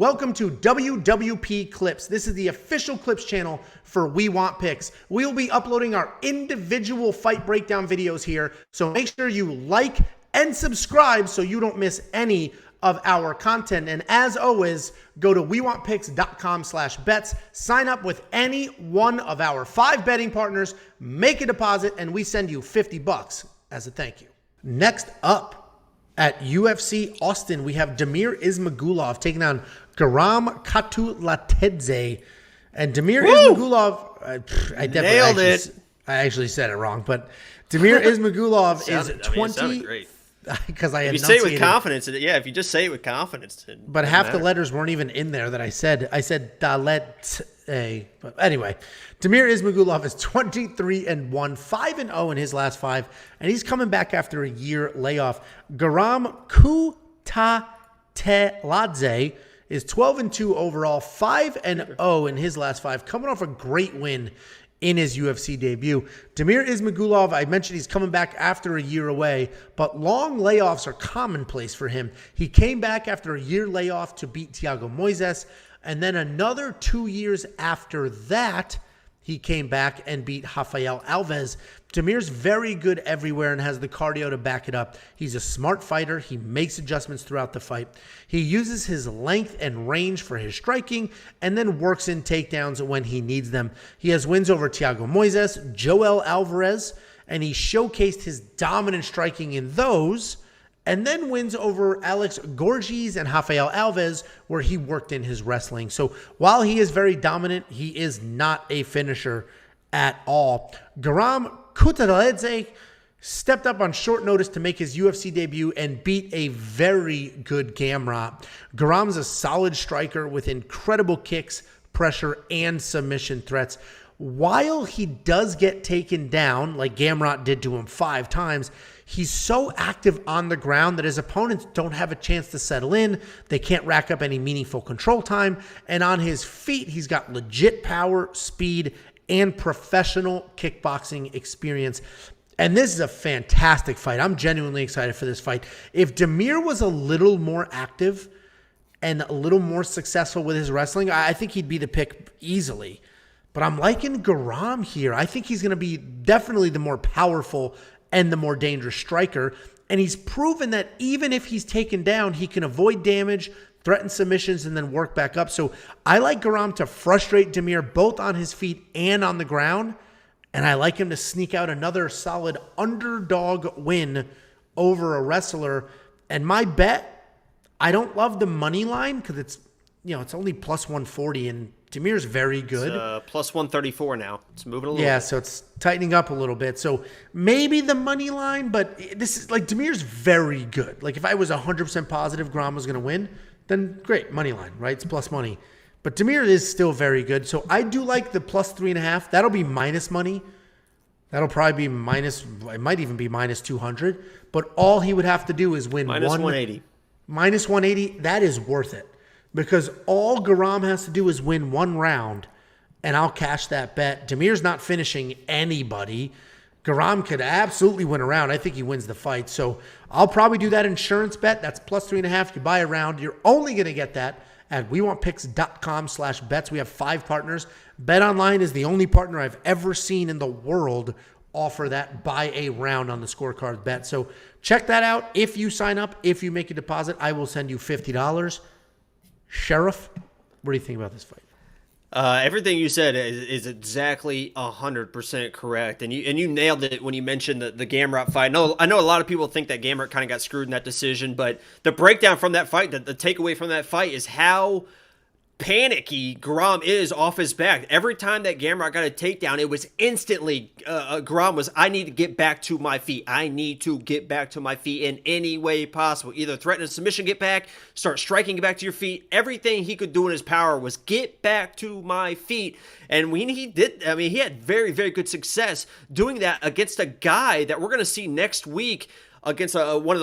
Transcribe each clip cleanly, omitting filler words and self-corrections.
Welcome to WWP Clips. This is the official Clips channel for We Want Picks. We will be uploading our individual fight breakdown videos here, so make sure you like and subscribe so you don't miss any of our content. And as always, go to wewantpicks.com/bets, sign up with any one of our 5 betting partners, make a deposit, and we send you $50 as a thank you. Next up, at UFC Austin, we have Damir Ismagulov taking on Guram Kutateladze. And Damir Ismagulov, I actually said it wrong, but Damir Ismagulov is 20. Because I if you say it with confidence, if you just say it with confidence. But half the letters weren't even in there that I said. I said Dalet. But anyway, Damir Ismagulov is 23-1, 5-0 in his last 5, and he's coming back after a year layoff. Guram Kutateladze is 12-2 overall, 5-0 in his last 5, coming off a great win in his UFC debut. Damir Ismagulov, I mentioned he's coming back after a year away, but long layoffs are commonplace for him. He came back after a year layoff to beat Thiago Moises, and then another 2 years after that, he came back and beat Rafael Alves. Damir's very good everywhere and has the cardio to back it up. He's a smart fighter. He makes adjustments throughout the fight. He uses his length and range for his striking and then works in takedowns when he needs them. He has wins over Thiago Moises, Joel Alvarez, and he showcased his dominant striking in those, and then wins over Alex Gorges and Rafael Alves, where he worked in his wrestling. So while he is very dominant, he is not a finisher at all. Guram Kutateladze stepped up on short notice to make his UFC debut and beat a very good Gamrot. Guram's a solid striker with incredible kicks, pressure, and submission threats. While he does get taken down, like Gamrot did to him 5 times, he's so active on the ground that his opponents don't have a chance to settle in. They can't rack up any meaningful control time. And on his feet, he's got legit power, speed, and professional kickboxing experience. And this is a fantastic fight. I'm genuinely excited for this fight. If Damir was a little more active and a little more successful with his wrestling, I think he'd be the pick easily. But I'm liking Guram here. I think he's going to be definitely the more powerful and the more dangerous striker. And he's proven that even if he's taken down, he can avoid damage, threaten submissions, and then work back up. So I like Guram to frustrate Damir both on his feet and on the ground. And I like him to sneak out another solid underdog win over a wrestler. And my bet, I don't love the money line because it's only plus 140 and Damir's very good. It's plus 134 now. It's moving a little bit. Yeah, so it's tightening up a little bit. So maybe the money line, but this is like Damir's very good. Like if I was 100% positive Guram was going to win, then great, money line, right? It's plus money. But Damir is still very good. So I do like the plus 3.5. That'll be minus money. That'll probably be minus, it might even be minus 200. But all he would have to do is win minus 180. Minus 180, that is worth it. Because all Guram has to do is win 1 round, and I'll cash that bet. Damir's not finishing anybody. Guram could absolutely win a round. I think he wins the fight. So I'll probably do that insurance bet. That's plus 3.5. You buy a round. You're only going to get that at wewantpicks.com/bets. We have 5 partners. BetOnline is the only partner I've ever seen in the world offer that buy a round on the scorecard bet. So check that out. If you sign up, if you make a deposit, I will send you $50. Sheriff, what do you think about this fight? Everything you said is exactly 100% correct, and you nailed it when you mentioned the Gamrot fight. I know a lot of people think that Gamrot kind of got screwed in that decision, but the breakdown from that fight, the takeaway from that fight is how panicky Guram is off his back. Every time that Gamrot got a takedown, it was instantly Guram was, I need to get back to my feet. I need to get back to my feet in any way possible. Either threaten a submission, get back, start striking, get back to your feet. Everything he could do in his power was get back to my feet. And when he did, I mean, he had very, very good success doing that against a guy that we're going to see next week against one of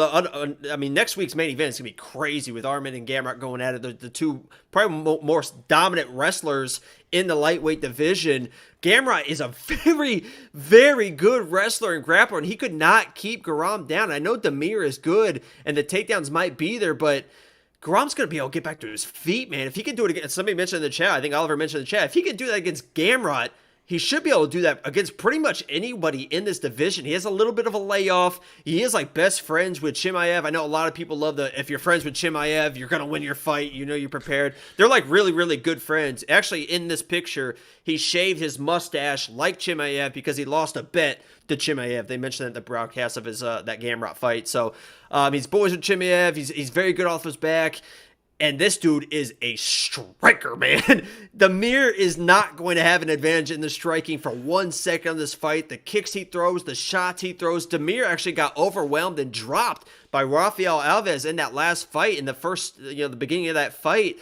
the, next week's main event is going to be crazy with Arman and Gamrot going at it. The two probably more dominant wrestlers in the lightweight division. Gamrot is a very, very good wrestler and grappler, and he could not keep Guram down. I know Damir is good, and the takedowns might be there, but Guram's going to be able to get back to his feet, man. If he can do it against, somebody mentioned in the chat, I think Oliver mentioned in the chat, if he can do that against Gamrot, he should be able to do that against pretty much anybody in this division. He has a little bit of a layoff. He is like best friends with Chimaev. I know a lot of people love if you're friends with Chimaev, you're going to win your fight. You know you're prepared. They're like really, really good friends. Actually, in this picture, he shaved his mustache like Chimaev because he lost a bet to Chimaev. They mentioned that in the broadcast of his that Gamrot fight. So he's boys with Chimaev. He's very good off his back. And this dude is a striker, man. Damir is not going to have an advantage in the striking for 1 second of this fight. The kicks he throws, the shots he throws. Damir actually got overwhelmed and dropped by Rafael Alves in that last fight, in the first, the beginning of that fight.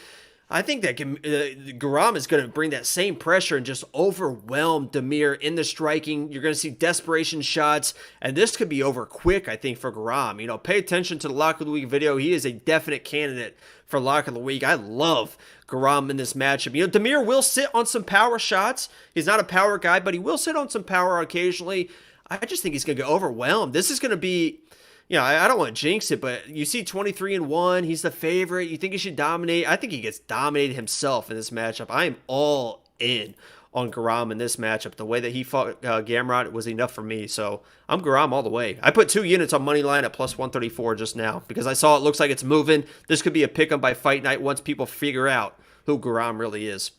I think that Guram is going to bring that same pressure and just overwhelm Damir in the striking. You're going to see desperation shots, and this could be over quick, I think, for Guram. Pay attention to the Lock of the Week video. He is a definite candidate for Lock of the Week. I love Guram in this matchup. Damir will sit on some power shots. He's not a power guy, but he will sit on some power occasionally. I just think he's going to get overwhelmed. This is going to be... I don't want to jinx it, but you see 23-1. He's the favorite. You think he should dominate? I think he gets dominated himself in this matchup. I am all in on Guram in this matchup. The way that he fought Gamrot was enough for me, so I'm Guram all the way. I put 2 units on money line at plus 134 just now because I saw it looks like it's moving. This could be a pick 'em by fight night once people figure out who Guram really is.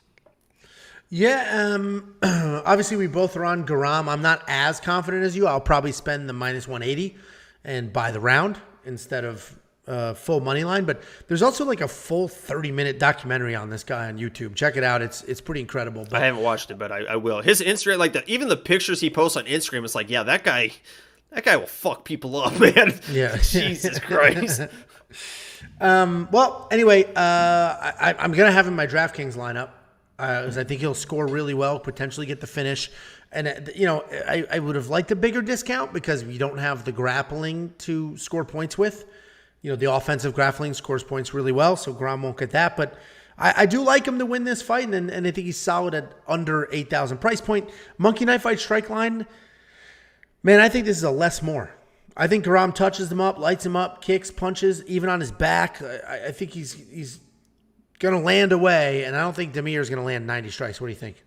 Yeah, obviously we both are on Guram. I'm not as confident as you. I'll probably spend the minus 180 and buy the round instead of full money line. But there's also like a full 30-minute documentary on this guy on YouTube. Check it out. It's pretty incredible. But I haven't watched it, but I will. His Instagram, like even the pictures he posts on Instagram, it's like, yeah, that guy will fuck people up, man. Yeah. Jesus Christ. Well, anyway, I'm going to have him in my DraftKings lineup because I think he'll score really well, potentially get the finish. And, I would have liked a bigger discount because we don't have the grappling to score points with. The offensive grappling scores points really well, so Guram won't get that. But I do like him to win this fight, and I think he's solid at under 8,000 price point. Monkey Knife Fight strike line, man, I think this is a less more. I think Guram touches him up, lights him up, kicks, punches, even on his back. I think he's going to land away, and I don't think Damir is going to land 90 strikes. What do you think?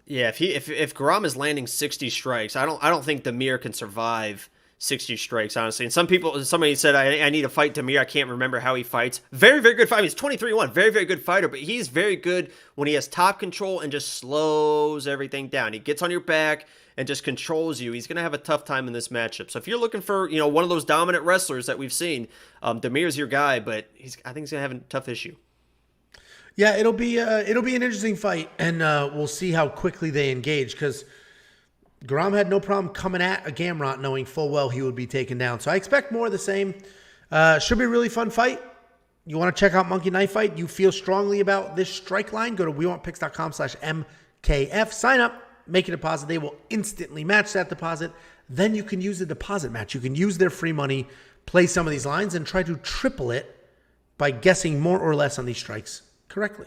Yeah, if Guram is landing 60 strikes, I don't think Damir can survive 60 strikes, honestly. And somebody said, I need to fight Damir. I can't remember how he fights. Very, very good fight. He's 23-1. Very, very good fighter, but he's very good when he has top control and just slows everything down. He gets on your back and just controls you. He's going to have a tough time in this matchup. So if you're looking for, one of those dominant wrestlers that we've seen, Damir's your guy, but I think he's going to have a tough issue. Yeah, it'll be an interesting fight, and we'll see how quickly they engage because Guram had no problem coming at a Gamrot knowing full well he would be taken down. So I expect more of the same. Should be a really fun fight. You want to check out Monkey Knife Fight? You feel strongly about this strike line? Go to WeWantPicks.com/MKF. Sign up, make a deposit. They will instantly match that deposit. Then you can use the deposit match. You can use their free money, play some of these lines, and try to triple it by guessing more or less on these strikes correctly.